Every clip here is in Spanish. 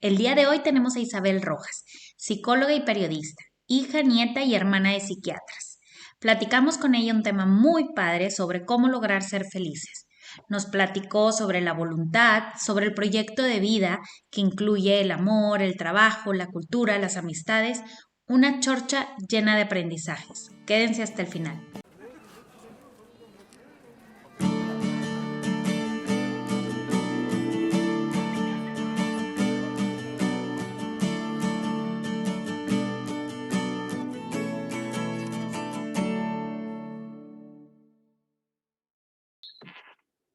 El día de hoy tenemos a Isabel Rojas, psicóloga y periodista, hija, nieta y hermana de psiquiatras. Platicamos con ella un tema muy padre sobre cómo lograr ser felices. Nos platicó sobre la voluntad, sobre el proyecto de vida que incluye el amor, el trabajo, la cultura, las amistades, una chorcha llena de aprendizajes. Quédense hasta el final.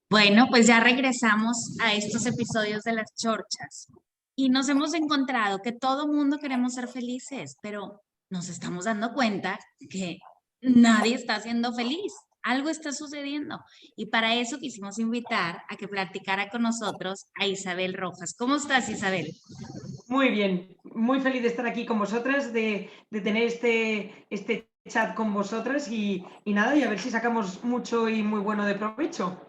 Bueno, pues ya regresamos a estos episodios de las chorchas y nos hemos encontrado que todo mundo queremos ser felices, pero nos estamos dando cuenta que nadie está siendo feliz. Algo está sucediendo. Y para eso quisimos invitar a que platicara con nosotros a Isabel Rojas. ¿Cómo estás, Isabel? Muy bien, muy feliz de estar aquí con vosotras, de tener este chat con vosotras y nada, y a ver si sacamos mucho y muy bueno de provecho.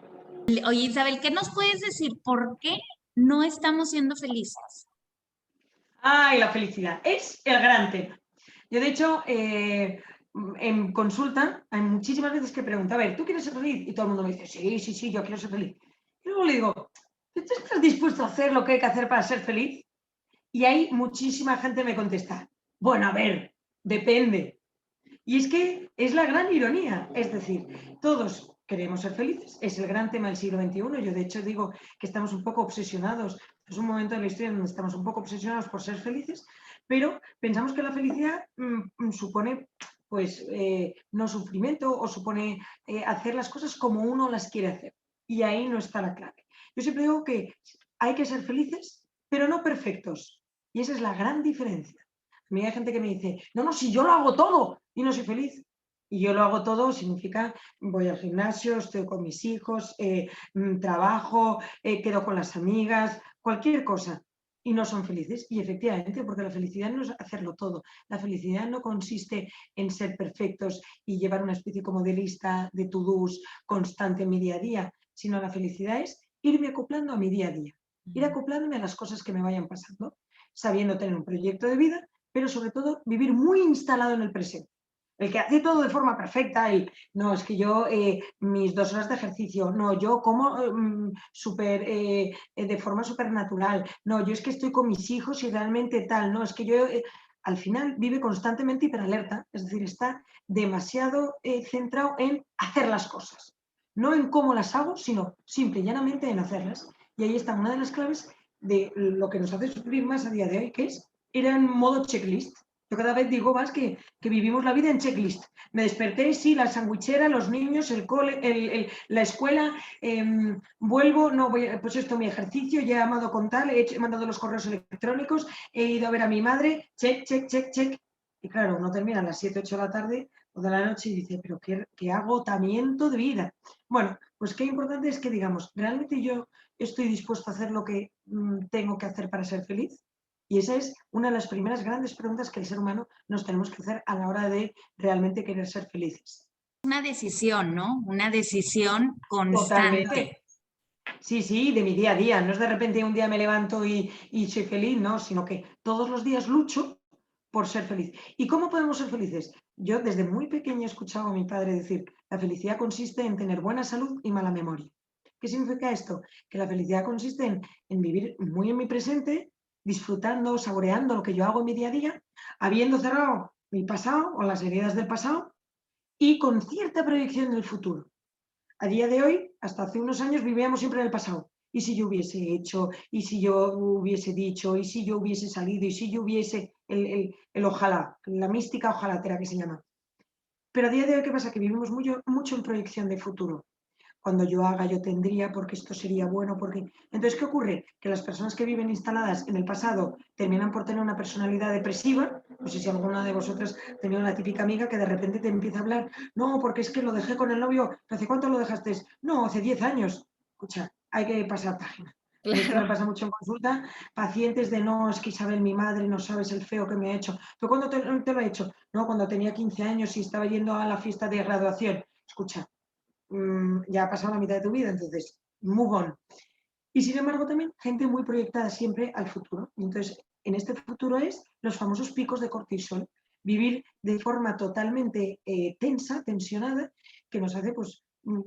Oye, Isabel, ¿qué nos puedes decir? ¿Por qué no estamos siendo felices? Ay, la felicidad es el gran tema. Yo, de hecho, en consulta hay muchísimas veces que pregunto, a ver, ¿tú quieres ser feliz? Y todo el mundo me dice, sí, sí, sí, yo quiero ser feliz. Y luego le digo, ¿tú estás dispuesto a hacer lo que hay que hacer para ser feliz? Y ahí muchísima gente me contesta, bueno, a ver, depende. Y es que es la gran ironía, es decir, todos queremos ser felices, es el gran tema del siglo XXI. Yo de hecho digo que estamos un poco obsesionados, es un momento de la historia en donde estamos un poco obsesionados por ser felices, pero pensamos que la felicidad supone pues no sufrimiento o supone hacer las cosas como uno las quiere hacer. Y ahí no está la clave. Yo siempre digo que hay que ser felices, pero no perfectos. Y esa es la gran diferencia. A mí hay gente que me dice, no, no, si yo lo hago todo y no soy feliz. Y yo lo hago todo significa voy al gimnasio, estoy con mis hijos, trabajo, quedo con las amigas, cualquier cosa. Y no son felices. Y efectivamente, porque la felicidad no es hacerlo todo. La felicidad no consiste en ser perfectos y llevar una especie como de lista de to-dos constante en mi día a día, sino la felicidad es irme acoplando a mi día a día, ir acoplándome a las cosas que me vayan pasando, sabiendo tener un proyecto de vida, pero sobre todo vivir muy instalado en el presente. El que hace todo de forma perfecta y no, es que yo mis 2 horas de ejercicio, no, yo como de forma súper natural, no, yo es que estoy con mis hijos y realmente tal, no, es que yo al final vive constantemente hiperalerta, es decir, está demasiado centrado en hacer las cosas, no en cómo las hago, sino simple y llanamente en hacerlas. Y ahí está una de las claves de lo que nos hace sufrir más a día de hoy, que es ir en modo checklist. Yo cada vez digo más que vivimos la vida en checklist. Me desperté, sí, la sandwichera, los niños, el cole, la escuela, vuelvo, no voy, pues esto, mi ejercicio, ya he llamado con tal, he mandado los correos electrónicos, he ido a ver a mi madre, check, check, check, check. Y claro, uno termina a las 7, 8 de la tarde o de la noche y dice, pero qué agotamiento de vida. Bueno, pues qué importante es que digamos, ¿realmente yo estoy dispuesto a hacer lo que tengo que hacer para ser feliz? Y esa es una de las primeras grandes preguntas que el ser humano nos tenemos que hacer a la hora de realmente querer ser felices. Una decisión, ¿no? Una decisión constante. Totalmente. Sí, sí, de mi día a día. No es de repente un día me levanto y soy feliz, no, sino que todos los días lucho por ser feliz. ¿Y cómo podemos ser felices? Yo desde muy pequeña he escuchado a mi padre decir, la felicidad consiste en tener buena salud y mala memoria. ¿Qué significa esto? Que la felicidad consiste en vivir muy en mi presente, disfrutando, saboreando lo que yo hago en mi día a día, habiendo cerrado mi pasado o las heridas del pasado y con cierta proyección del futuro. A día de hoy, hasta hace unos años, vivíamos siempre en el pasado. ¿Y si yo hubiese hecho? ¿Y si yo hubiese dicho? ¿Y si yo hubiese salido? ¿Y si yo hubiese el ojalá? La mística ojalatera que se llama. Pero a día de hoy, ¿qué pasa? Que vivimos mucho en proyección de futuro. Cuando yo haga, yo tendría, porque esto sería bueno, porque... Entonces, ¿qué ocurre? Que las personas que viven instaladas en el pasado terminan por tener una personalidad depresiva. No sé si alguna de vosotras ha tenido la típica amiga que de repente te empieza a hablar, no, porque es que lo dejé con el novio, ¿hace cuánto lo dejaste? No, hace 10 años. Escucha, hay que pasar página. A mí esto me Claro. pasa mucho en consulta, pacientes de no, es que Isabel, mi madre, no sabes el feo que me ha hecho. ¿Pero cuándo te lo ha hecho? No, cuando tenía 15 años y estaba yendo a la fiesta de graduación. Escucha, ya ha pasado la mitad de tu vida, entonces, move on. Y sin embargo también gente muy proyectada siempre al futuro. Y entonces, en este futuro es los famosos picos de cortisol, vivir de forma totalmente tensa, tensionada, que nos hace pues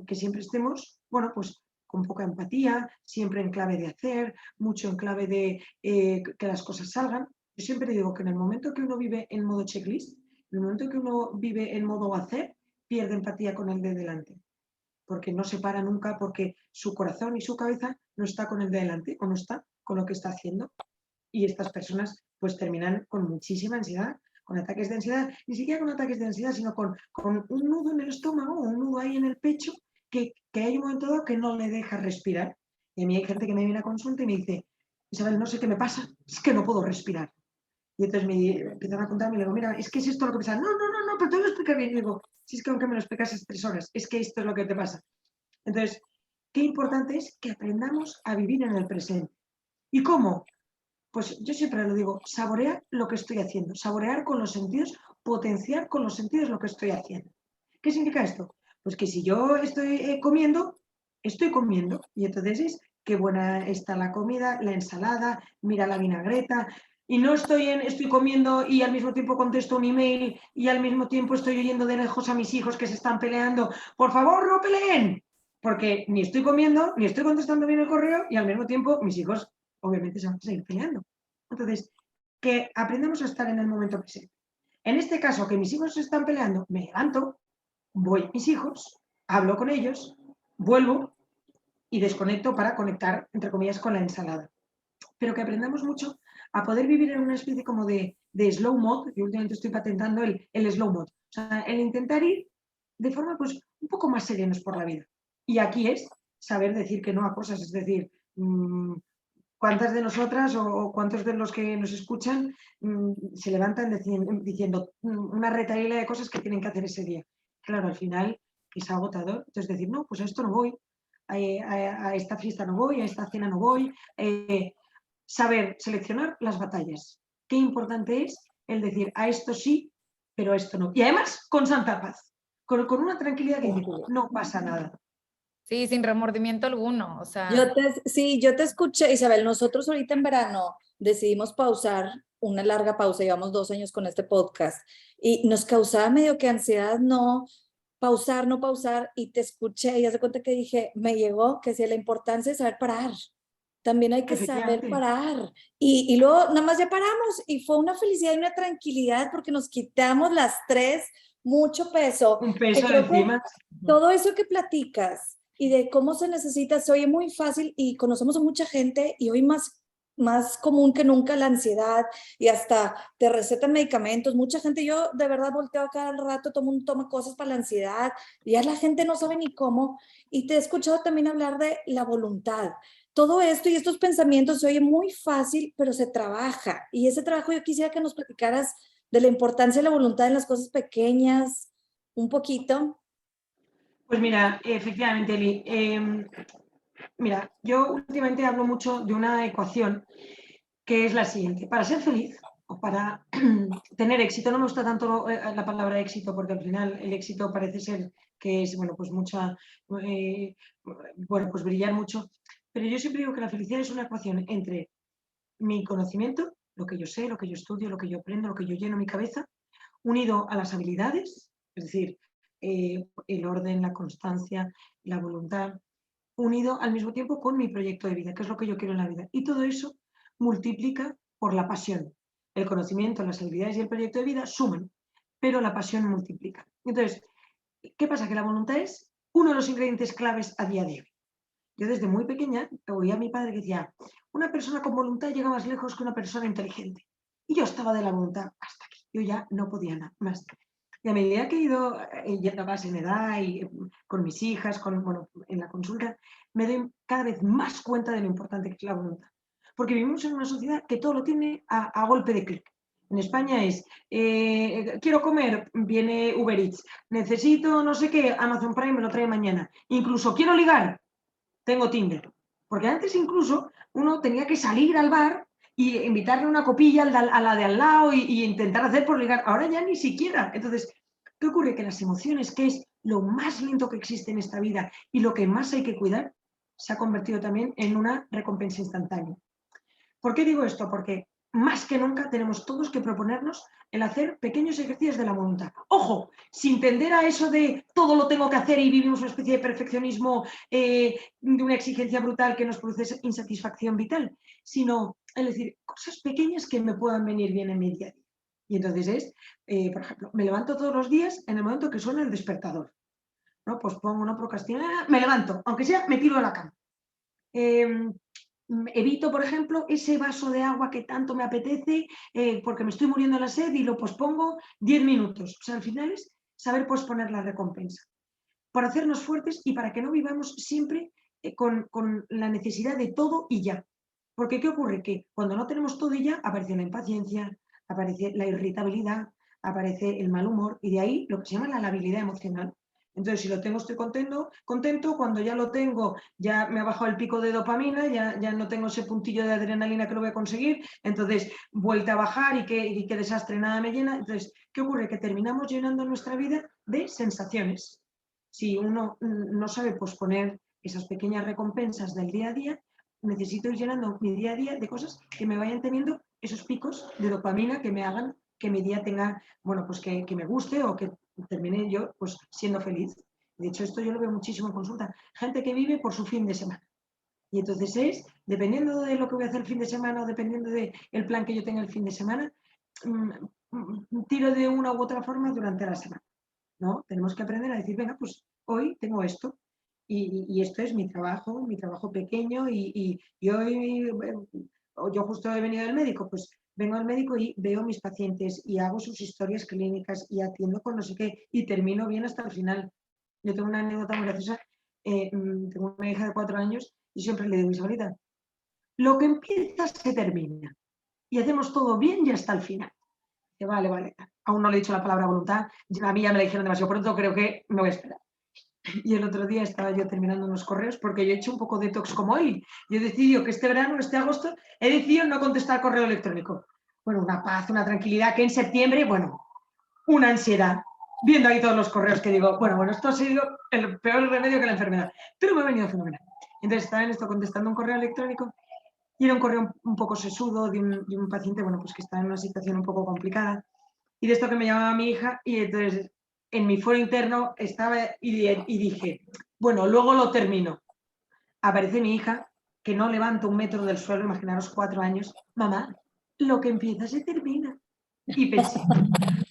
que siempre estemos, bueno, pues con poca empatía, siempre en clave de hacer, mucho en clave de que las cosas salgan. Yo siempre digo que en el momento que uno vive en modo checklist, en el momento que uno vive en modo hacer, pierde empatía con el de delante, porque no se para nunca, porque su corazón y su cabeza no está con el de delante, o no está con lo que está haciendo. Y estas personas pues terminan con muchísima ansiedad, con ataques de ansiedad, ni siquiera con ataques de ansiedad, sino con un nudo en el estómago, un nudo ahí en el pecho, que hay un momento dado que no le deja respirar. Y a mí hay gente que me viene a consulta y me dice, Isabel, no sé qué me pasa, es que no puedo respirar. Y entonces me empiezan a contarme y le digo, mira, es que es esto lo que pasa. No, no, no, no, pero te lo voy a explicar bien. Y digo, si es que aunque me lo explicas 3 horas, es que esto es lo que te pasa. Entonces, qué importante es que aprendamos a vivir en el presente. ¿Y cómo? Pues yo siempre lo digo, saborear lo que estoy haciendo, saborear con los sentidos, potenciar con los sentidos lo que estoy haciendo. ¿Qué significa esto? Pues que si yo estoy comiendo, estoy comiendo. Y entonces es qué buena está la comida, la ensalada, mira la vinagreta. Y no estoy comiendo y al mismo tiempo contesto un email y al mismo tiempo estoy oyendo de lejos a mis hijos que se están peleando. Por favor, no peleen. Porque ni estoy comiendo, ni estoy contestando bien el correo y al mismo tiempo mis hijos obviamente se van a seguir peleando. Entonces, que aprendamos a estar en el momento presente. En este caso, que mis hijos se están peleando, me levanto, voy a mis hijos, hablo con ellos, vuelvo y desconecto para conectar, entre comillas, con la ensalada. Pero que aprendamos mucho a poder vivir en una especie como de slow mode. Yo últimamente estoy patentando el slow mode. O sea, el intentar ir de forma pues un poco más serenos por la vida. Y aquí es saber decir que no a cosas, es decir, ¿cuántas de nosotras o cuántos de los que nos escuchan se levantan diciendo una retahíla de cosas que tienen que hacer ese día? Claro, al final es agotador. Entonces decir, no, pues a esto no voy, a esta fiesta no voy, a esta cena no voy. Saber seleccionar las batallas. Qué importante es el decir, a esto sí, pero a esto no. Y además con santa paz, con una tranquilidad que dice, no pasa nada. Sí, sin remordimiento alguno, o sea. Yo te escuché, Isabel. Nosotros ahorita en verano decidimos pausar una larga pausa, llevamos 2 años con este podcast y nos causaba medio que ansiedad no pausar, y te escuché y haz de cuenta que dije, me llegó que sí, la importancia de saber parar. También hay que saber parar. Y luego nada más ya paramos y fue una felicidad y una tranquilidad porque nos quitamos las 3 mucho peso. Un peso encima. Todo eso que platicas y de cómo se necesita, se oye muy fácil y conocemos a mucha gente y hoy más común que nunca la ansiedad y hasta te recetan medicamentos. Mucha gente, yo de verdad volteo a cada rato, todo el mundo toma cosas para la ansiedad y ya la gente no sabe ni cómo. Y te he escuchado también hablar de la voluntad. Todo esto y estos pensamientos se oye muy fácil, pero se trabaja. Y ese trabajo yo quisiera que nos platicaras de la importancia de la voluntad en las cosas pequeñas, un poquito. Pues mira, efectivamente, Eli. Mira, yo últimamente hablo mucho de una ecuación que es la siguiente. Para ser feliz o para tener éxito, no me gusta tanto la palabra éxito porque al final el éxito parece ser que es, bueno, pues bueno, pues brillar mucho. Pero yo siempre digo que la felicidad es una ecuación entre mi conocimiento, lo que yo sé, lo que yo estudio, lo que yo aprendo, lo que yo lleno mi cabeza, unido a las habilidades, es decir, el orden, la constancia, la voluntad, unido al mismo tiempo con mi proyecto de vida, que es lo que yo quiero en la vida. Y todo eso multiplica por la pasión. El conocimiento, las habilidades y el proyecto de vida suman, pero la pasión multiplica. Entonces, ¿qué pasa? Que la voluntad es uno de los ingredientes claves a día de hoy. Yo desde muy pequeña oía a mi padre que decía, una persona con voluntad llega más lejos que una persona inteligente. Y yo estaba de la voluntad hasta aquí. Yo ya no podía nada más. Y a medida que he ido yendo más en edad y con mis hijas, bueno, en la consulta, me doy cada vez más cuenta de lo importante que es la voluntad. Porque vivimos en una sociedad que todo lo tiene a golpe de clic. En España es, quiero comer, viene Uber Eats, necesito no sé qué, Amazon Prime me lo trae mañana. Incluso quiero ligar, tengo Tinder. Porque antes incluso uno tenía que salir al bar y invitarle una copilla a la de al lado y intentar hacer por ligar. Ahora ya ni siquiera. Entonces, ¿qué ocurre? Que las emociones, que es lo más lento que existe en esta vida y lo que más hay que cuidar, se ha convertido también en una recompensa instantánea. ¿Por qué digo esto? Porque más que nunca tenemos todos que proponernos el hacer pequeños ejercicios de la voluntad. Ojo, sin tender a eso de todo lo tengo que hacer y vivimos una especie de perfeccionismo, de una exigencia brutal que nos produce insatisfacción vital, sino, es decir, cosas pequeñas que me puedan venir bien en mi día a día. Y entonces es, por ejemplo, me levanto todos los días en el momento que suena el despertador. No pospongo, no procrastino, me levanto, aunque sea me tiro de la cama. Evito, por ejemplo, ese vaso de agua que tanto me apetece porque me estoy muriendo de la sed y lo pospongo 10 minutos. O sea, al final es saber posponer la recompensa. Por hacernos fuertes y para que no vivamos siempre con la necesidad de todo y ya. Porque ¿qué ocurre? Que cuando no tenemos todo y ya, aparece la impaciencia, aparece la irritabilidad, aparece el mal humor y de ahí lo que se llama la labilidad emocional. Entonces, si lo tengo, estoy contento, cuando ya lo tengo, ya me ha bajado el pico de dopamina, ya no tengo ese puntillo de adrenalina que lo voy a conseguir, entonces vuelta a bajar y qué desastre, nada me llena. Entonces, ¿qué ocurre? Que terminamos llenando nuestra vida de sensaciones. Si uno no sabe posponer esas pequeñas recompensas del día a día, necesito ir llenando mi día a día de cosas que me vayan teniendo esos picos de dopamina que me hagan que mi día tenga, bueno, pues que me guste o que termine yo pues siendo feliz. De hecho, esto yo lo veo muchísimo en consulta. Gente que vive por su fin de semana. Y entonces dependiendo de lo que voy a hacer el fin de semana o dependiendo del plan que yo tenga el fin de semana, tiro de una u otra forma durante la semana. ¿No? Tenemos que aprender a decir, venga, pues hoy tengo esto y esto es mi trabajo pequeño y hoy, yo justo he venido del médico, pues vengo al médico y veo a mis pacientes y hago sus historias clínicas y atiendo con no sé qué y termino bien hasta el final. Yo tengo una anécdota muy graciosa, tengo una hija de 4 años y siempre le digo, Isabelita, lo que empieza se termina y hacemos todo bien y hasta el final. Que vale. Aún no le he dicho la palabra voluntad. A mí ya me la dijeron demasiado pronto, creo que me voy a esperar. Y el otro día estaba yo terminando unos correos porque yo he hecho un poco de detox como él. Yo he decidido que este verano, este agosto, he decidido no contestar correo electrónico. Bueno, una paz, una tranquilidad que en septiembre, bueno, una ansiedad. Viendo ahí todos los correos que digo, bueno, esto ha sido el peor remedio que la enfermedad. Pero me ha venido fenomenal. Entonces estaba en esto contestando un correo electrónico y era un correo un poco sesudo de un paciente, bueno, pues que está en una situación un poco complicada. Y de esto que me llamaba mi hija, y entonces en mi foro interno estaba y dije, bueno, luego lo termino. Aparece mi hija, que no levanta 1 metro del suelo, imaginaros 4 años, mamá, lo que empieza se termina. Y pensé,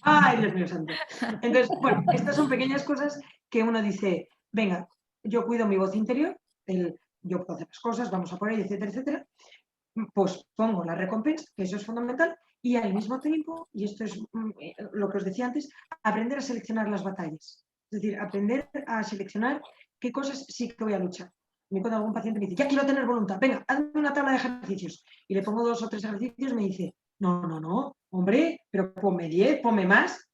ay, Dios mío santo. Entonces, bueno, estas son pequeñas cosas que uno dice, venga, yo cuido mi voz interior, yo puedo hacer las cosas, vamos a por ello, etcétera, etcétera. Pues pongo la recompensa, que eso es fundamental, y al mismo tiempo, y esto es lo que os decía antes, aprender a seleccionar las batallas. Es decir, aprender a seleccionar qué cosas sí que voy a luchar. A mí cuando algún paciente me dice, ya quiero tener voluntad, venga, hazme una tabla de ejercicios, y le pongo 2 o 3 ejercicios, me dice, no, hombre, pero ponme 10, ponme más.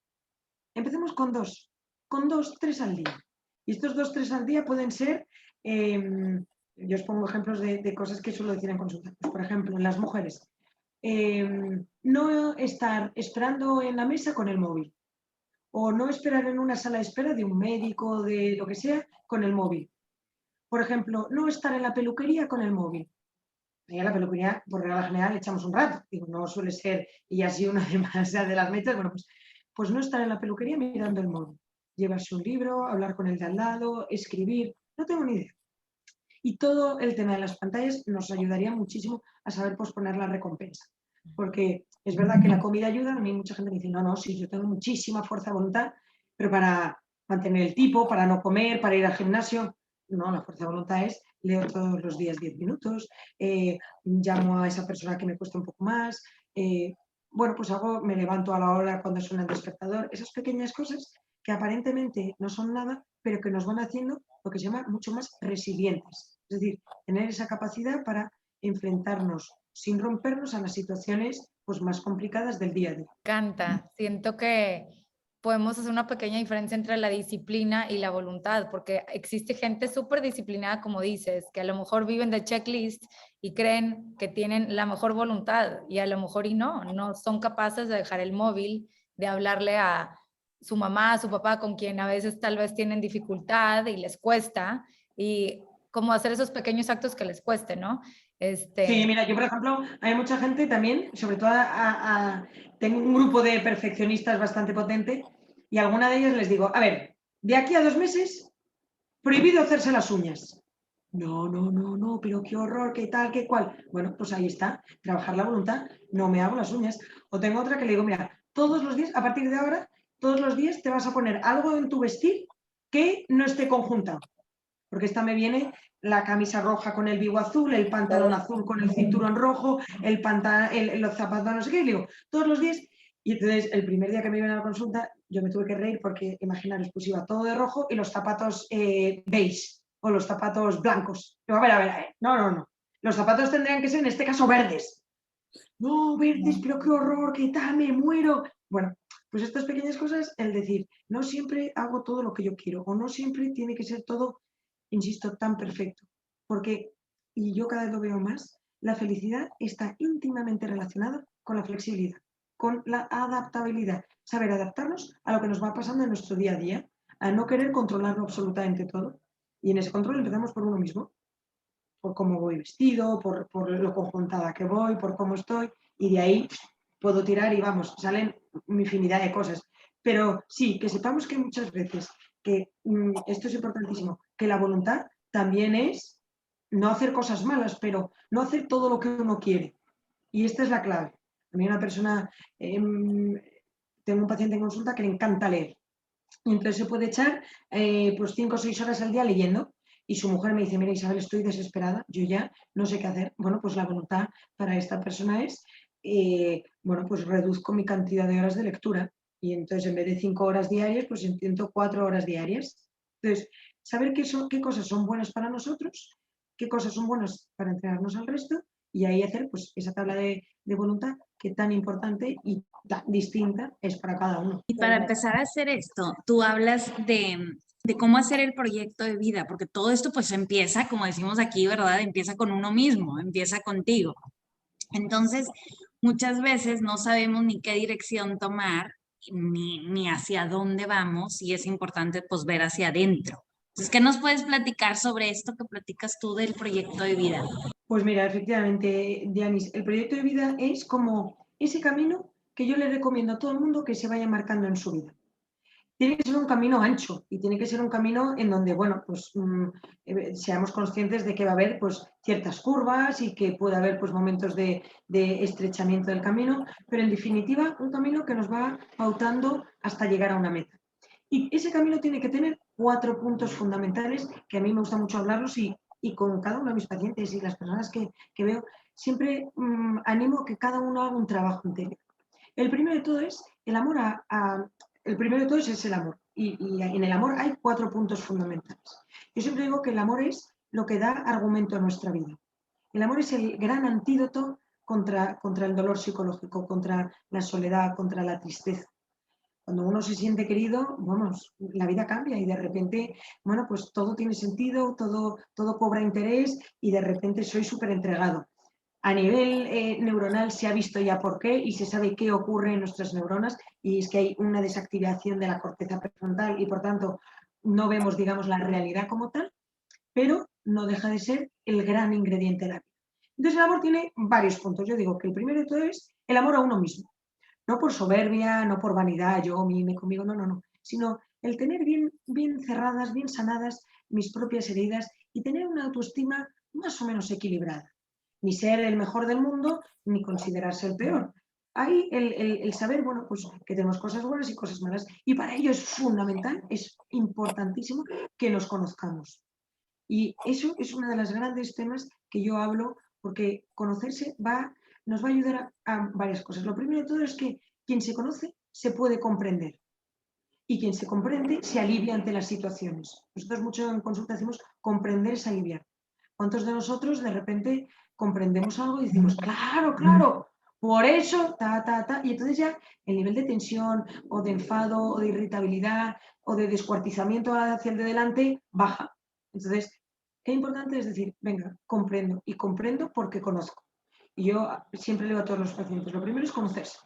Empecemos con 2, 3 al día. Y estos 2, 3 al día pueden ser... yo os pongo ejemplos de cosas que suelo decir en consulta. Pues, por ejemplo, en las mujeres, no estar esperando en la mesa con el móvil o no esperar en una sala de espera de un médico, de lo que sea, con el móvil. Por ejemplo, no estar en la peluquería con el móvil. Y a la peluquería, por regla general, echamos un rato. Digo, no suele ser, y así una de las metas, bueno, pues no estar en la peluquería mirando el móvil. Llevarse un libro, hablar con el de al lado, escribir, no tengo ni idea. Y todo el tema de las pantallas nos ayudaría muchísimo a saber posponer la recompensa. Porque es verdad que la comida ayuda, a mí mucha gente me dice, no, sí, yo tengo muchísima fuerza de voluntad, pero para mantener el tipo, para no comer, para ir al gimnasio, no, la fuerza de voluntad es, leo todos los días 10 minutos, llamo a esa persona que me cuesta un poco más, bueno, pues me levanto a la hora cuando suena el despertador, esas pequeñas cosas que aparentemente no son nada, pero que nos van haciendo lo que se llama mucho más resilientes. Es decir, tener esa capacidad para enfrentarnos sin rompernos a las situaciones pues, más complicadas del día a día. Me encanta. Siento que podemos hacer una pequeña diferencia entre la disciplina y la voluntad, porque existe gente súper disciplinada, como dices, que a lo mejor viven de checklist y creen que tienen la mejor voluntad y a lo mejor no son capaces de dejar el móvil, de hablarle a su mamá, a su papá, con quien a veces tal vez tienen dificultad y les cuesta, y como hacer esos pequeños actos que les cueste, ¿no? Sí, mira, yo por ejemplo, hay mucha gente también, sobre todo tengo un grupo de perfeccionistas bastante potente y a alguna de ellas les digo, a ver, de aquí a 2 meses, prohibido hacerse las uñas. No, no, no, no, pero qué horror, qué tal, qué cual. Bueno, pues ahí está, trabajar la voluntad, no me hago las uñas. O tengo otra que le digo, mira, todos los días, a partir de ahora, todos los días te vas a poner algo en tu vestir que no esté conjuntado. Porque esta me viene la camisa roja con el bigo azul, el pantalón azul con el cinturón rojo, los zapatos no sé qué, y digo, todos los días. Y entonces el primer día que me iban a la consulta, yo me tuve que reír porque, imaginaros, pues iba todo de rojo y los zapatos beige o los zapatos blancos. Digo, a ver, no, no, no. Los zapatos tendrían que ser, en este caso, verdes. No, verdes, pero qué horror, qué tal, me muero. Bueno, pues estas pequeñas cosas, el decir, no siempre hago todo lo que yo quiero o no siempre tiene que ser todo, insisto, tan perfecto. Porque, y yo cada vez lo veo más, la felicidad está íntimamente relacionada con la flexibilidad, con la adaptabilidad. Saber adaptarnos a lo que nos va pasando en nuestro día a día, a no querer controlarlo absolutamente todo. Y en ese control empezamos por uno mismo, por cómo voy vestido, por lo conjuntada que voy, por cómo estoy, y de ahí puedo tirar y vamos, salen infinidad de cosas. Pero sí, que sepamos que muchas veces, que esto es importantísimo, que la voluntad también es no hacer cosas malas, pero no hacer todo lo que uno quiere. Y esta es la clave. A mí una persona, tengo un paciente en consulta que le encanta leer. Y entonces se puede echar pues 5 o 6 horas al día leyendo. Y su mujer me dice, mira Isabel, estoy desesperada, yo ya no sé qué hacer. Bueno, pues la voluntad para esta persona es, bueno, pues reduzco mi cantidad de horas de lectura. Y entonces en vez de 5 horas diarias, pues intento 4 horas diarias. Entonces, saber qué cosas son buenas para nosotros, qué cosas son buenas para entrenarnos al resto y ahí hacer pues esa tabla de voluntad que tan importante y tan distinta es para cada uno. Y para empezar a hacer esto, tú hablas de cómo hacer el proyecto de vida, porque todo esto pues empieza, como decimos aquí, ¿verdad? Empieza con uno mismo, empieza contigo. Entonces, muchas veces no sabemos ni qué dirección tomar, ni hacia dónde vamos, y es importante pues ver hacia adentro. Entonces, ¿qué nos puedes platicar sobre esto que platicas tú del proyecto de vida? Pues mira, efectivamente, Dianis, el proyecto de vida es como ese camino que yo le recomiendo a todo el mundo que se vaya marcando en su vida. Tiene que ser un camino ancho y tiene que ser un camino en donde, bueno, pues seamos conscientes de que va a haber pues ciertas curvas y que puede haber pues momentos de estrechamiento del camino, pero en definitiva un camino que nos va pautando hasta llegar a una meta. Y ese camino tiene que tener 4 puntos fundamentales que a mí me gusta mucho hablarlos y con cada uno de mis pacientes y las personas que veo, siempre animo a que cada uno haga un trabajo interior. El primero de todo es el amor el primero de todo es el amor. Y en el amor hay 4 puntos fundamentales. Yo siempre digo que el amor es lo que da argumento a nuestra vida. El amor es el gran antídoto contra el dolor psicológico, contra la soledad, contra la tristeza. Cuando uno se siente querido, vamos, la vida cambia y de repente, bueno, pues todo tiene sentido, todo cobra interés y de repente soy súper entregado. A nivel neuronal se ha visto ya por qué y se sabe qué ocurre en nuestras neuronas y es que hay una desactivación de la corteza prefrontal y por tanto no vemos, digamos, la realidad como tal, pero no deja de ser el gran ingrediente de la vida. Entonces el amor tiene varios puntos. Yo digo que el primero de todo es el amor a uno mismo. No por soberbia, no por vanidad, yo, mime conmigo, no, no, no, sino el tener bien cerradas, bien sanadas mis propias heridas y tener una autoestima más o menos equilibrada. Ni ser el mejor del mundo, ni considerarse el peor. Hay el saber, bueno, pues que tenemos cosas buenas y cosas malas. Y para ello es fundamental, es importantísimo que nos conozcamos. Y eso es uno de los grandes temas que yo hablo, porque conocerse nos va a ayudar a varias cosas. Lo primero de todo es que quien se conoce se puede comprender y quien se comprende se alivia ante las situaciones. Nosotros mucho en consulta decimos comprender es aliviar. ¿Cuántos de nosotros de repente comprendemos algo y decimos, claro, claro, por eso, y entonces ya el nivel de tensión o de enfado o de irritabilidad o de descuartizamiento hacia el de delante baja. Entonces, qué importante es decir, venga, comprendo y comprendo porque conozco. Y yo siempre le digo a todos los pacientes, lo primero es conocerse,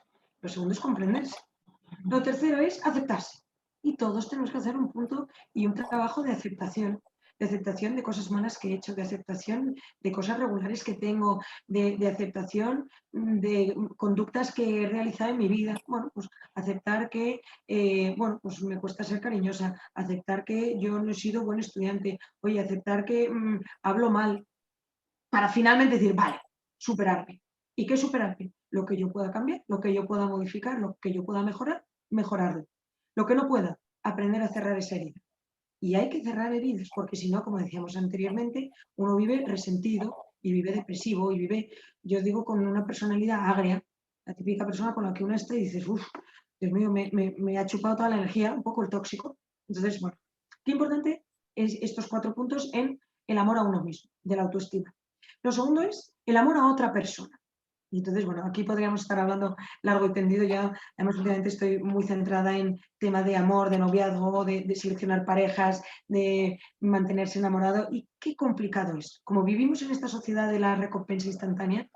lo segundo es comprenderse, lo tercero es aceptarse. Y todos tenemos que hacer un punto y un trabajo de aceptación. de aceptación de cosas malas que he hecho, de aceptación de cosas regulares que tengo, de aceptación de conductas que he realizado en mi vida. Bueno, pues aceptar que bueno, pues me cuesta ser cariñosa, aceptar que yo no he sido buen estudiante, oye, aceptar que hablo mal, para finalmente decir, vale, superarme. ¿Y qué es superarme? Lo que yo pueda cambiar, lo que yo pueda modificar, lo que yo pueda mejorar, mejorarlo. Lo que no pueda, aprender a cerrar esa herida. Y hay que cerrar heridas, porque si no, como decíamos anteriormente, uno vive resentido y vive depresivo y vive, yo digo, con una personalidad agria, la típica persona con la que uno está y dices, uff, Dios mío, me ha chupado toda la energía, un poco el tóxico. Entonces, bueno, qué importante es estos 4 puntos en el amor a uno mismo, de la autoestima. Lo segundo es el amor a otra persona. Y entonces, bueno, aquí podríamos estar hablando largo y tendido. Ya, además, últimamente estoy muy centrada en tema de amor, de noviazgo, de seleccionar parejas, de mantenerse enamorado. Y qué complicado es. Como vivimos en esta sociedad de la recompensa instantánea,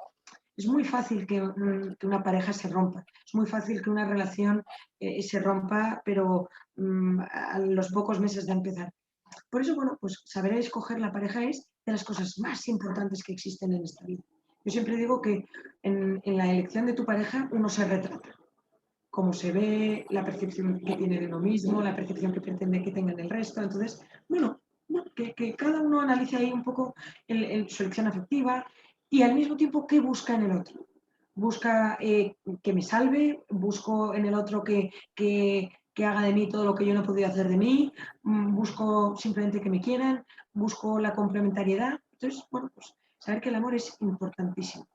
es muy fácil que una pareja se rompa. Es muy fácil que una relación se rompa, pero a los pocos meses de empezar. Por eso, bueno, pues saber escoger la pareja es de las cosas más importantes que existen en esta vida. Yo siempre digo que en la elección de tu pareja uno se retrata. Cómo se ve, la percepción que tiene de uno mismo, la percepción que pretende que tenga en el resto. Entonces, bueno, que cada uno analice ahí un poco su elección afectiva y al mismo tiempo qué busca en el otro. Busca que me salve, busco en el otro que haga de mí todo lo que yo no he podido hacer de mí, busco simplemente que me quieran, busco la complementariedad. Entonces, bueno, pues saber que el amor es importantísimo.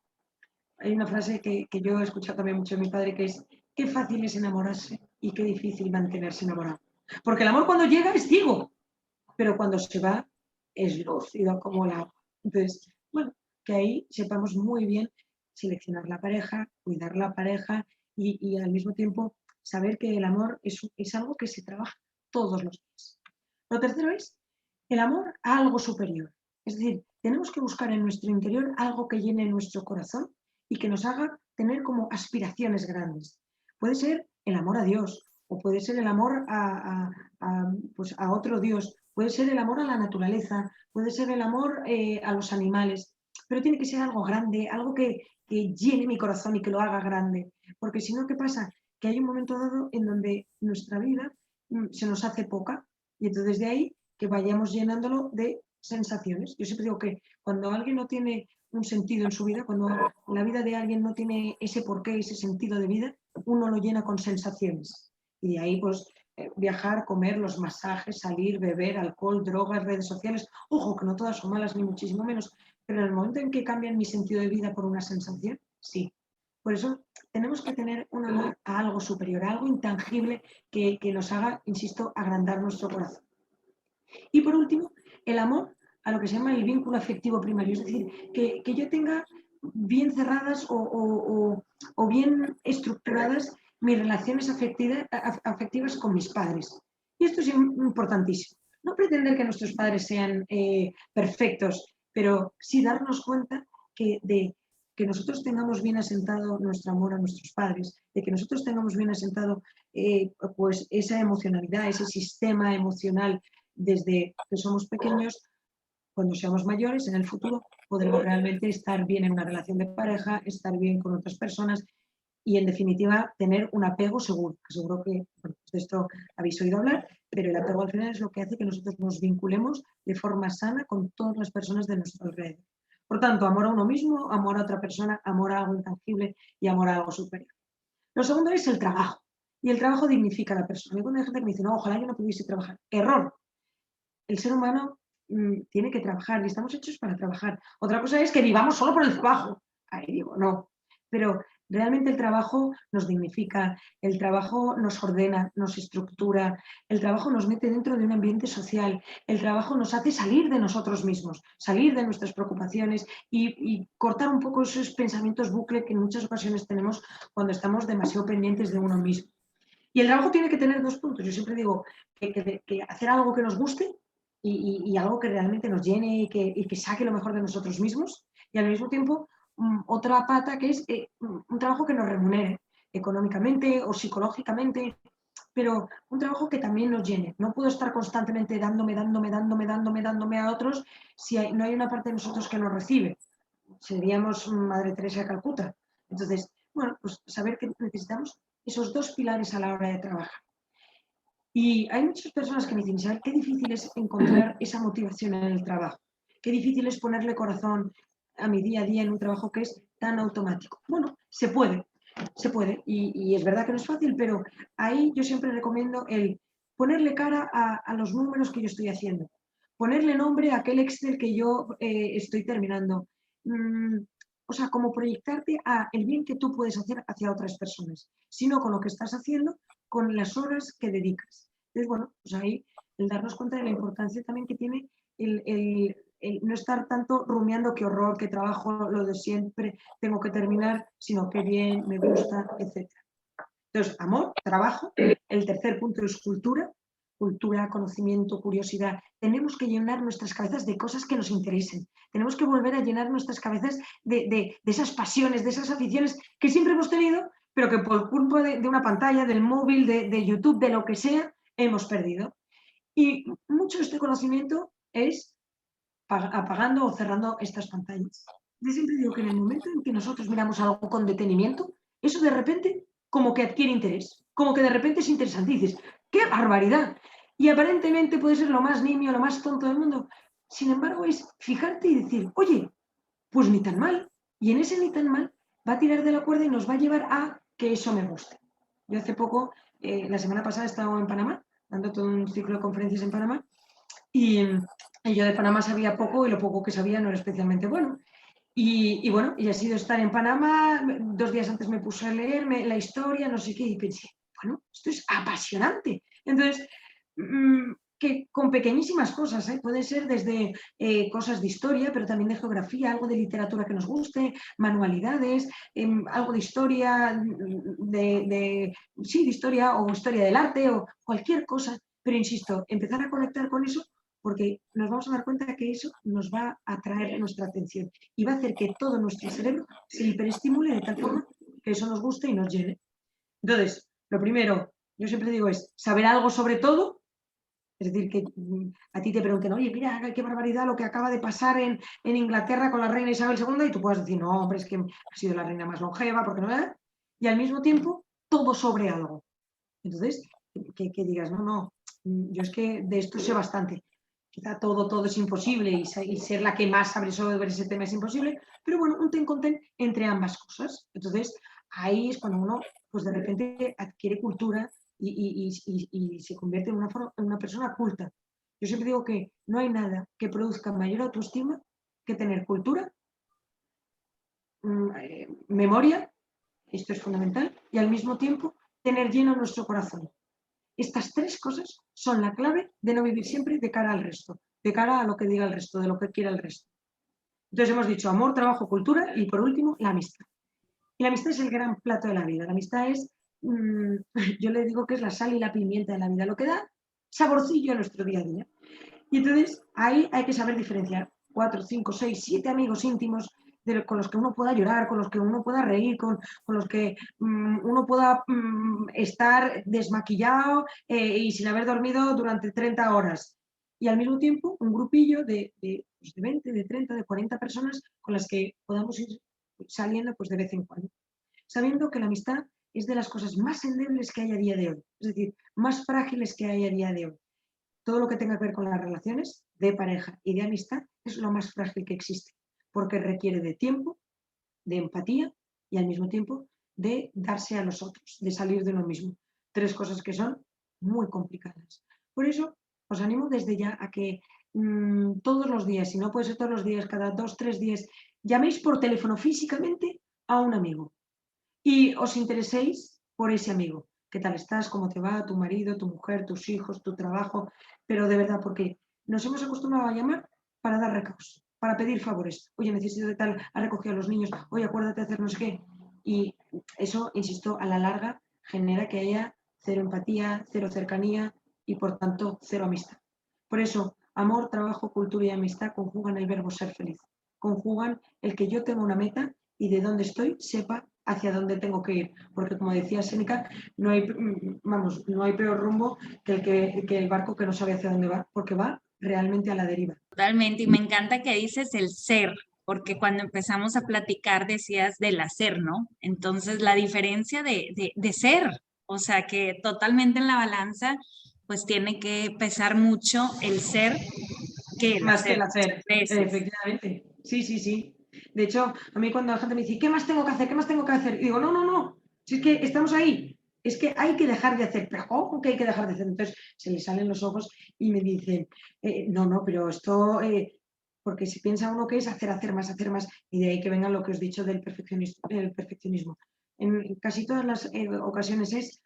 Hay una frase que yo he escuchado también mucho de mi padre que es, qué fácil es enamorarse y qué difícil mantenerse enamorado. Porque el amor cuando llega es ciego, pero cuando se va es lúcido como el agua. Entonces, bueno, que ahí sepamos muy bien seleccionar la pareja, cuidar la pareja y al mismo tiempo saber que el amor es algo que se trabaja todos los días. Lo tercero es el amor a algo superior. Es decir, tenemos que buscar en nuestro interior algo que llene nuestro corazón y que nos haga tener como aspiraciones grandes. Puede ser el amor a Dios o puede ser el amor pues a otro Dios, puede ser el amor a la naturaleza, puede ser el amor a los animales, pero tiene que ser algo grande, algo que llene mi corazón y que lo haga grande. Porque si no, ¿qué pasa? Que hay un momento dado en donde nuestra vida se nos hace poca y entonces de ahí que vayamos llenándolo de sensaciones. Yo siempre digo que cuando alguien no tiene un sentido en su vida, cuando la vida de alguien no tiene ese porqué, ese sentido de vida, uno lo llena con sensaciones. Y de ahí, pues, viajar, comer, los masajes, salir, beber, alcohol, drogas, redes sociales. Ojo, que no todas son malas, ni muchísimo menos, pero en el momento en que cambian mi sentido de vida por una sensación, sí. Por eso tenemos que tener un amor a algo superior, a algo intangible que nos haga, insisto, agrandar nuestro corazón. Y por último, el amor a lo que se llama el vínculo afectivo primario, es decir, que yo tenga bien cerradas o bien estructuradas mis relaciones afectivas con mis padres. Y esto es importantísimo. No pretender que nuestros padres sean perfectos, pero sí darnos cuenta de que nosotros tengamos bien asentado nuestro amor a nuestros padres, de que nosotros tengamos bien asentado pues esa emocionalidad, ese sistema emocional desde que somos pequeños, cuando seamos mayores, en el futuro, podremos realmente estar bien en una relación de pareja, estar bien con otras personas y, en definitiva, tener un apego seguro. Seguro que bueno, de esto habéis oído hablar, pero el apego al final es lo que hace que nosotros nos vinculemos de forma sana con todas las personas de nuestro alrededor. Por tanto, amor a uno mismo, amor a otra persona, amor a algo intangible y amor a algo superior. Lo segundo es el trabajo. Y el trabajo dignifica a la persona. Hay gente que me dice, no, ojalá yo no pudiese trabajar. Error. El ser humano tiene que trabajar y estamos hechos para trabajar. Otra cosa es que vivamos solo por el trabajo. Ahí digo, no. Pero realmente el trabajo nos dignifica, el trabajo nos ordena, nos estructura, el trabajo nos mete dentro de un ambiente social, el trabajo nos hace salir de nosotros mismos, salir de nuestras preocupaciones y cortar un poco esos pensamientos bucle que en muchas ocasiones tenemos cuando estamos demasiado pendientes de uno mismo. Y el trabajo tiene que tener 2 puntos. Yo siempre digo que hacer algo que nos guste y algo que realmente nos llene y que saque lo mejor de nosotros mismos. Y al mismo tiempo, otra pata que es un trabajo que nos remunere económicamente o psicológicamente. pero un trabajo que también nos llene. No puedo estar constantemente dándome a otros si no hay una parte de nosotros que lo recibe. Seríamos Madre Teresa de Calcuta. Entonces, bueno, pues saber que necesitamos esos dos pilares a la hora de trabajar. Y hay muchas personas que me dicen, ¿sabes qué difícil es encontrar esa motivación en el trabajo? Qué difícil es ponerle corazón a mi día a día en un trabajo que es tan automático. Bueno, se puede. Y es verdad que no es fácil, pero ahí yo siempre recomiendo el ponerle cara a los números que yo estoy haciendo, ponerle nombre a aquel Excel que yo estoy terminando. O sea, como proyectarte a el bien que tú puedes hacer hacia otras personas, sino con lo que estás haciendo, con las horas que dedicas. Entonces, bueno, pues ahí el darnos cuenta de la importancia también que tiene el no estar tanto rumiando qué horror, qué trabajo, lo de siempre, tengo que terminar, sino qué bien, me gusta, etc. Entonces, amor, trabajo. El tercer punto es cultura. Cultura, conocimiento, curiosidad. Tenemos que llenar nuestras cabezas de cosas que nos interesen. Tenemos que volver a llenar nuestras cabezas de esas pasiones, de esas aficiones que siempre hemos tenido, pero que por culpa de una pantalla, del móvil, de YouTube, de lo que sea, hemos perdido. Y mucho de este conocimiento es apagando o cerrando estas pantallas. Yo siempre digo que en el momento en que nosotros miramos algo con detenimiento, eso de repente como que adquiere interés, como que de repente es interesante. Y dices, ¡qué barbaridad! Y aparentemente puede ser lo más nimio, lo más tonto del mundo. Sin embargo, es fijarte y decir, oye, pues ni tan mal. Y en ese ni tan mal va a tirar de la cuerda y nos va a llevar a que eso me guste. Yo hace poco, la semana pasada, he estado en Panamá, dando todo un ciclo de conferencias en Panamá, y yo de Panamá sabía poco y lo poco que sabía no era especialmente bueno. Y bueno, y ha sido estar en Panamá, 2 días antes me puse a leerme la historia, no sé qué, y pensé, bueno, esto es apasionante. Entonces, que con pequeñísimas cosas, pueden ser desde cosas de historia, pero también de geografía, algo de literatura que nos guste, manualidades, algo de historia, sí, de historia o historia del arte o cualquier cosa, pero insisto, empezar a conectar con eso porque nos vamos a dar cuenta de que eso nos va a atraer nuestra atención y va a hacer que todo nuestro cerebro se hiperestimule de tal forma que eso nos guste y nos llene. Entonces, lo primero, yo siempre digo, es saber algo sobre todo, es decir, que a ti te pregunten, oye, mira, qué barbaridad lo que acaba de pasar en Inglaterra con la reina Isabel II, y tú puedes decir, no, hombre, es que ha sido la reina más longeva, porque no, y al mismo tiempo, todo sobre algo. Entonces, que digas, no, yo es que de esto sé bastante. Quizá todo es imposible y ser la que más sabe sobre ese tema es imposible, pero bueno, un ten con ten entre ambas cosas. Entonces, ahí es cuando uno, pues de repente adquiere cultura y se convierte en una persona culta. Yo siempre digo que no hay nada que produzca mayor autoestima que tener cultura, memoria, esto es fundamental, y al mismo tiempo tener lleno nuestro corazón. Estas 3 cosas son la clave de no vivir siempre de cara al resto, de cara a lo que diga el resto, de lo que quiera el resto. Entonces hemos dicho amor, trabajo, cultura y por último la amistad. Y la amistad es el gran plato de la vida. La amistad es, yo le digo que es la sal y la pimienta de la vida, lo que da saborcillo a nuestro día a día. Y entonces ahí hay que saber diferenciar 4, 5, 6, 7 amigos íntimos con los que uno pueda llorar, con los que uno pueda reír, con los que uno pueda estar desmaquillado y sin haber dormido durante 30 horas. Y al mismo tiempo un grupillo de 20, de 30, de 40 personas con las que podamos ir saliendo pues, de vez en cuando. Sabiendo que la amistad es de las cosas más endebles que hay a día de hoy, es decir, más frágiles que hay a día de hoy. Todo lo que tenga que ver con las relaciones de pareja y de amistad es lo más frágil que existe, porque requiere de tiempo, de empatía y al mismo tiempo de darse a los otros, de salir de lo mismo. 3 cosas que son muy complicadas. Por eso os animo desde ya a que todos los días, si no puede ser todos los días, cada 2, 3 días, llaméis por teléfono físicamente a un amigo y os intereséis por ese amigo. ¿Qué tal estás? ¿Cómo te va? ¿Tu marido, tu mujer, tus hijos, tu trabajo? Pero de verdad, porque nos hemos acostumbrado a llamar para dar recados, para pedir favores. Oye, necesito de tal, ha recogido a los niños, oye, acuérdate de hacer no sé qué. Y eso, insisto, a la larga genera que haya 0 empatía, 0 cercanía y por tanto 0 amistad. Por eso, amor, trabajo, cultura y amistad conjugan el verbo ser feliz. Conjugan el que yo tenga una meta y de dónde estoy sepa hacia dónde tengo que ir, porque como decía Séneca, no hay, no hay peor rumbo que el barco que no sabe hacia dónde va, porque va realmente a la deriva. Totalmente, y me encanta que dices el ser, porque cuando empezamos a platicar decías del hacer, ¿no? Entonces, la diferencia de ser, o sea, que totalmente en la balanza, pues tiene que pesar mucho el ser que el Más que hacer el hacer, muchas veces. efectivamente. Sí, sí, sí. De hecho, a mí cuando la gente me dice, ¿qué más tengo que hacer? ¿Qué más tengo que hacer? Y digo, no, no, no, si es que estamos ahí, es que hay que dejar de hacer, pero ¿cómo que hay que dejar de hacer? Entonces se les salen los ojos y me dicen, no, no, pero esto, porque si piensa uno que es hacer más, y de ahí que venga lo que os he dicho del perfeccionismo. En casi todas las ocasiones es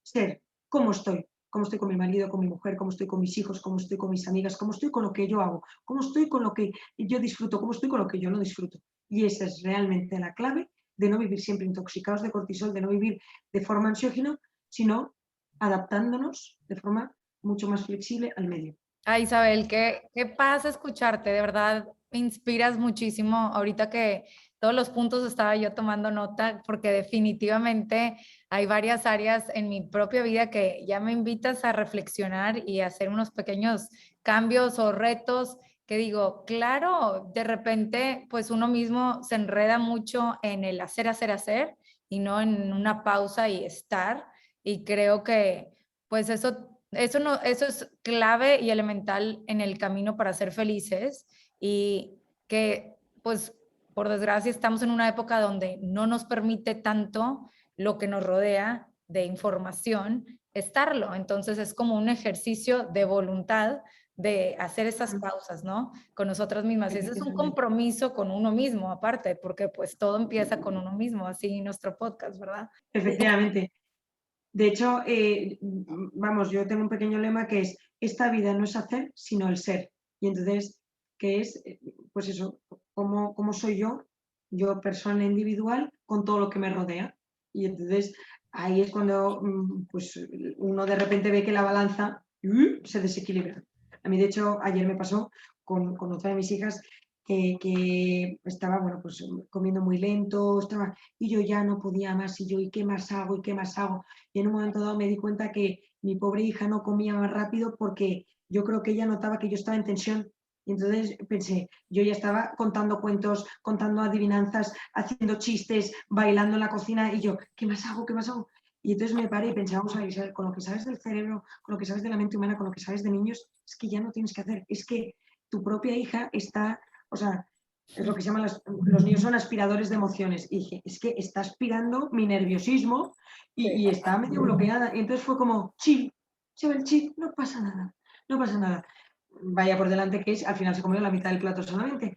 ser, cómo estoy con mi marido, con mi mujer, cómo estoy con mis hijos, cómo estoy con mis amigas, cómo estoy con lo que yo hago, cómo estoy con lo que yo disfruto, cómo estoy con lo que yo no disfruto. Y esa es realmente la clave de no vivir siempre intoxicados de cortisol, de no vivir de forma ansiógena, sino adaptándonos de forma mucho más flexible al medio. Ay, Isabel, qué pasa escucharte, de verdad me inspiras muchísimo. Ahorita que todos los puntos estaba yo tomando nota, porque definitivamente hay varias áreas en mi propia vida que ya me invitas a reflexionar y a hacer unos pequeños cambios o retos que digo, claro, de repente pues uno mismo se enreda mucho en el hacer y no en una pausa y estar. Y creo que pues eso, no, eso es clave y elemental en el camino para ser felices y que, pues, por desgracia, estamos en una época donde no nos permite tanto lo que nos rodea de información estarlo. Entonces es como un ejercicio de voluntad de hacer esas pausas, ¿no? Con nosotras mismas. Ese es un compromiso con uno mismo, aparte, porque pues todo empieza con uno mismo, así nuestro podcast, ¿verdad? Efectivamente. De hecho, vamos, yo tengo un pequeño lema que es, esta vida no es hacer, sino el ser. Y entonces, ¿qué es? Pues eso, cómo soy yo persona individual, con todo lo que me rodea. Y entonces, ahí es cuando pues, uno de repente ve que la balanza se desequilibra. A mí, de hecho, ayer me pasó con otra de mis hijas que estaba, bueno, pues comiendo muy lento, y yo ya no podía más, y yo, ¿y qué más hago? ¿Y qué más hago? Y en un momento dado me di cuenta que mi pobre hija no comía más rápido porque yo creo que ella notaba que yo estaba en tensión. Y entonces pensé, yo ya estaba contando cuentos, contando adivinanzas, haciendo chistes, bailando en la cocina, y yo, ¿qué más hago? ¿Qué más hago? Y entonces me paré y pensé, vamos a ver, Isabel, con lo que sabes del cerebro, con lo que sabes de la mente humana, con lo que sabes de niños, es que ya no tienes que hacer. Es que tu propia hija está, o sea, es lo que se llama, los niños son aspiradores de emociones. Y dije, es que está aspirando mi nerviosismo y está medio bloqueada. Y entonces fue como, chill, se ve el chill, no pasa nada, no pasa nada. Vaya por delante que es, al final se comió la mitad del plato solamente.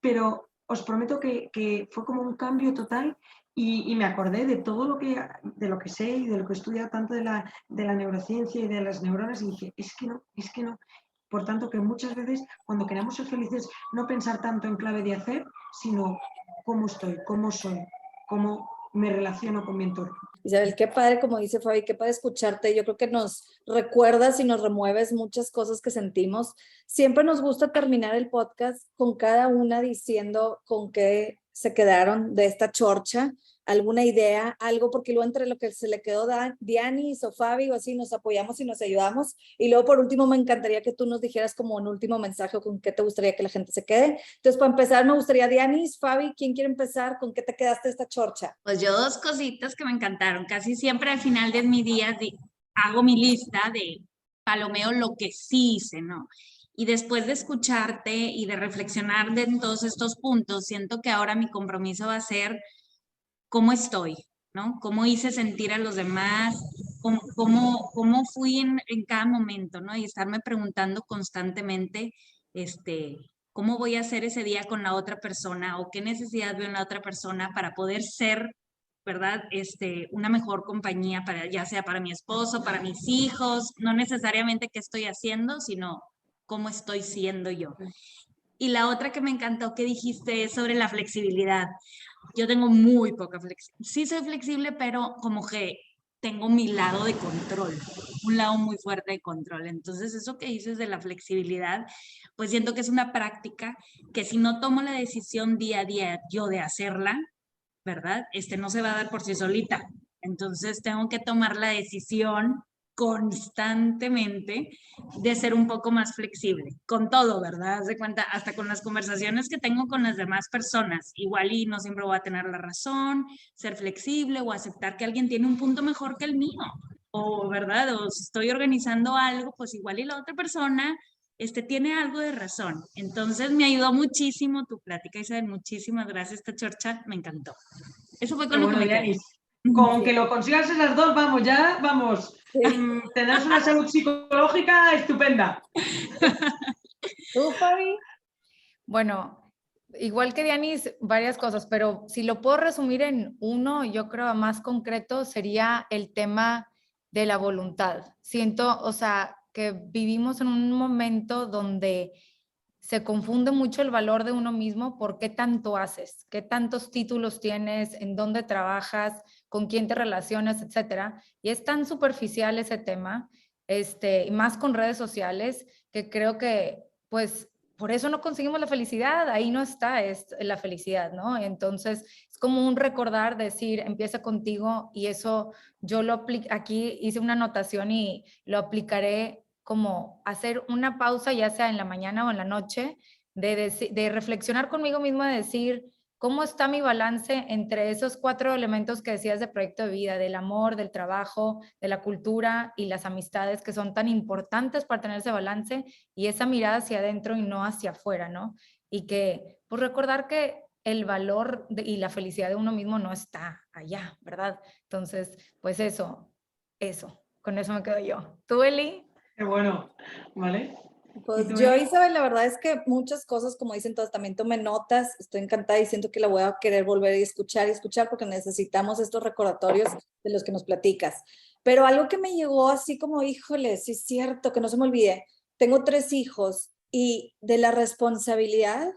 Pero os prometo que fue como un cambio total y me acordé de todo de lo que sé y de lo que he estudiado tanto de la neurociencia y de las neuronas y dije, es que no, es que no. Por tanto, que muchas veces cuando queremos ser felices, no pensar tanto en clave de hacer, sino cómo estoy, cómo soy, cómo me relaciono con mi entorno. Isabel, qué padre, como dice Fabi, qué padre escucharte. Yo creo que nos recuerdas y nos remueves muchas cosas que sentimos. Siempre nos gusta terminar el podcast con cada una diciendo con qué se quedaron de esta chorcha, alguna idea, algo, porque luego entre lo que se le quedó Dianis o Fabi o así nos apoyamos y nos ayudamos. Y luego por último me encantaría que tú nos dijeras como un último mensaje con qué te gustaría que la gente se quede. Entonces para empezar me gustaría, Dianis, Fabi, ¿quién quiere empezar? ¿Con qué te quedaste de esta chorcha? Pues yo dos cositas que me encantaron. Casi siempre al final de mi día hago mi lista de palomeo lo que sí hice, ¿no? Y después de escucharte y de reflexionar de todos estos puntos, siento que ahora mi compromiso va a ser cómo estoy, ¿no? Cómo hice sentir a los demás, cómo fui en cada momento, ¿no? Y estarme preguntando constantemente, cómo voy a hacer ese día con la otra persona o qué necesidad veo en la otra persona para poder ser, ¿verdad? Una mejor compañía para, ya sea para mi esposo, para mis hijos, no necesariamente qué estoy haciendo, sino cómo estoy siendo yo. Y la otra que me encantó que dijiste es sobre la flexibilidad. Yo tengo muy poca flexibilidad. Sí soy flexible, pero como que tengo mi lado de control, un lado muy fuerte de control. Entonces, eso que dices de la flexibilidad, pues siento que es una práctica que si no tomo la decisión día a día yo de hacerla, ¿verdad? No se va a dar por sí solita. Entonces tengo que tomar la decisión constantemente de ser un poco más flexible con todo, ¿verdad? Haz de cuenta, hasta con las conversaciones que tengo con las demás personas, igual y no siempre voy a tener la razón, ser flexible o aceptar que alguien tiene un punto mejor que el mío, o, ¿verdad? O si estoy organizando algo, pues igual y la otra persona tiene algo de razón. Entonces me ayudó muchísimo tu plática, Isabel, muchísimas gracias, esta chorcha me encantó. Eso fue Qué con lo que bueno, me quedé. Yanis. Con Sí. que lo consigas esas dos, vamos, ya, vamos. Sí. Tendrás una salud psicológica estupenda. ¿Tú, Fabi? Bueno, igual que Dianis, varias cosas, pero si lo puedo resumir en uno, yo creo más concreto, sería el tema de la voluntad. Siento, o sea, que vivimos en un momento donde se confunde mucho el valor de uno mismo por qué tanto haces, qué tantos títulos tienes, en dónde trabajas, con quién te relacionas, etcétera. Y es tan superficial ese tema, y más con redes sociales, que creo que, pues, por eso no conseguimos la felicidad, ahí no está es la felicidad, ¿no? Entonces, es como un recordar, decir, empieza contigo y eso yo lo aplico, aquí hice una anotación y lo aplicaré como hacer una pausa, ya sea en la mañana o en la noche, de reflexionar conmigo mismo, de decir, ¿cómo está mi balance entre esos 4 elementos que decías de proyecto de vida, del amor, del trabajo, de la cultura y las amistades que son tan importantes para tener ese balance y esa mirada hacia adentro y no hacia afuera, ¿no? Y que, pues recordar que el valor y la felicidad de uno mismo no está allá, ¿verdad? Entonces, pues eso, con eso me quedo yo. ¿Tú, Eli? Qué bueno, ¿vale? Pues ¿Y tú, yo, Eli? Isabel, la verdad es que muchas cosas, como dicen todas, también tomé notas, estoy encantada y siento que la voy a querer volver a escuchar porque necesitamos estos recordatorios de los que nos platicas. Pero algo que me llegó así como, híjole, sí es cierto, que no se me olvide, tengo 3 hijos y de la responsabilidad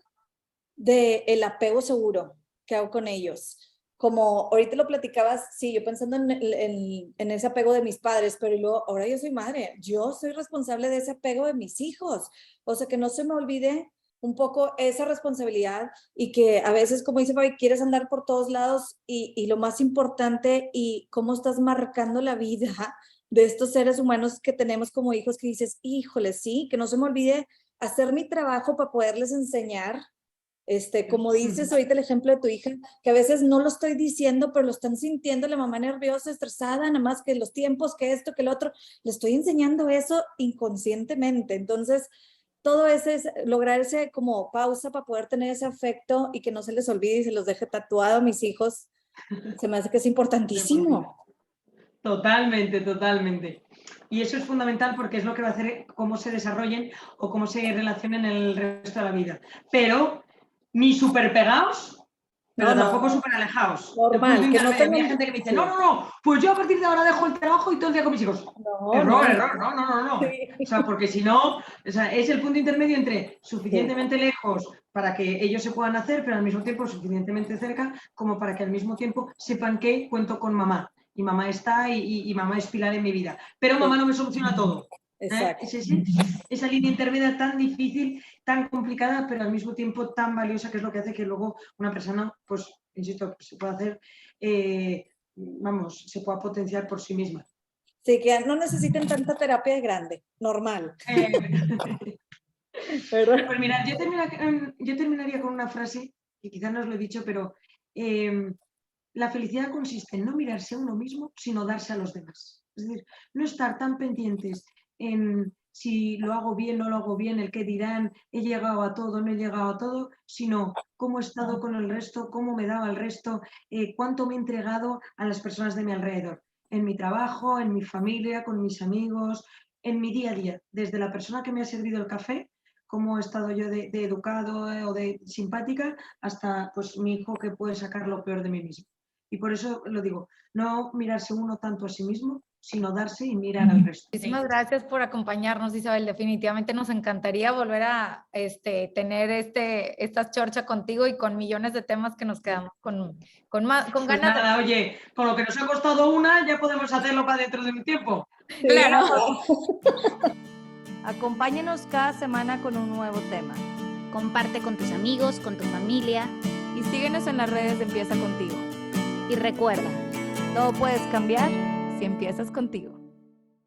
del apego seguro que hago con ellos. Como ahorita lo platicabas, sí, yo pensando en ese apego de mis padres, pero luego ahora yo soy madre, yo soy responsable de ese apego de mis hijos. O sea, que no se me olvide un poco esa responsabilidad y que a veces, como dice Fabi, quieres andar por todos lados y lo más importante y cómo estás marcando la vida de estos seres humanos que tenemos como hijos que dices, híjole, sí, que no se me olvide hacer mi trabajo para poderles enseñar como dices ahorita el ejemplo de tu hija, que a veces no lo estoy diciendo, pero lo están sintiendo la mamá nerviosa, estresada, nada más que los tiempos, que esto, que lo otro, le estoy enseñando eso inconscientemente. Entonces, todo ese es lograr ese como pausa para poder tener ese afecto y que no se les olvide y se los deje tatuado a mis hijos, se me hace que es importantísimo. Totalmente, totalmente. Y eso es fundamental porque es lo que va a hacer cómo se desarrollen o cómo se relacionen el resto de la vida. Pero ni súper pegados, pero No, tampoco no, súper alejados. El punto normal, que no intermedio. Hay tengan... gente que me dice, Sí. no, pues yo a partir de ahora dejo el trabajo y todo el día con mis hijos. No, Error, no, error, no. no. Sí. O sea, porque si no, o sea, es el punto intermedio entre Sí. suficientemente lejos para que ellos se puedan hacer, pero al mismo tiempo suficientemente cerca como para que al mismo tiempo sepan que cuento con mamá. Y mamá está y mamá es pilar en mi vida. Pero mamá no me soluciona todo. Exacto. Esa línea intermedia tan difícil, tan complicada, pero al mismo tiempo tan valiosa, que es lo que hace que luego una persona, pues, insisto, se pueda hacer, se pueda potenciar por sí misma. Sí, que no necesiten tanta terapia de grande, normal. ¿Verdad? Pues mira, yo terminaría con una frase, que quizás no os lo he dicho, pero la felicidad consiste en no mirarse a uno mismo, sino darse a los demás. Es decir, no estar tan pendientes en si lo hago bien, no lo hago bien, el qué dirán, he llegado a todo, no he llegado a todo, sino cómo he estado con el resto, cómo me daba el resto, cuánto me he entregado a las personas de mi alrededor, en mi trabajo, en mi familia, con mis amigos, en mi día a día, desde la persona que me ha servido el café, cómo he estado yo de educado o de simpática, hasta pues mi hijo que puede sacar lo peor de mí mismo. Y por eso lo digo, no mirarse uno tanto a sí mismo, sino darse y mirar al resto. Muchísimas gracias por acompañarnos, Isabel. Definitivamente nos encantaría volver a tener esta chorcha contigo y con millones de temas que nos quedamos con ganas. Pues nada, oye, con lo que nos ha costado una, ya podemos hacerlo para dentro de un tiempo. Sí, Claro. Acompáñenos cada semana con un nuevo tema. Comparte con tus amigos, con tu familia. Y síguenos en las redes de Empieza Contigo. Y recuerda, todo puedes cambiar si empiezas contigo.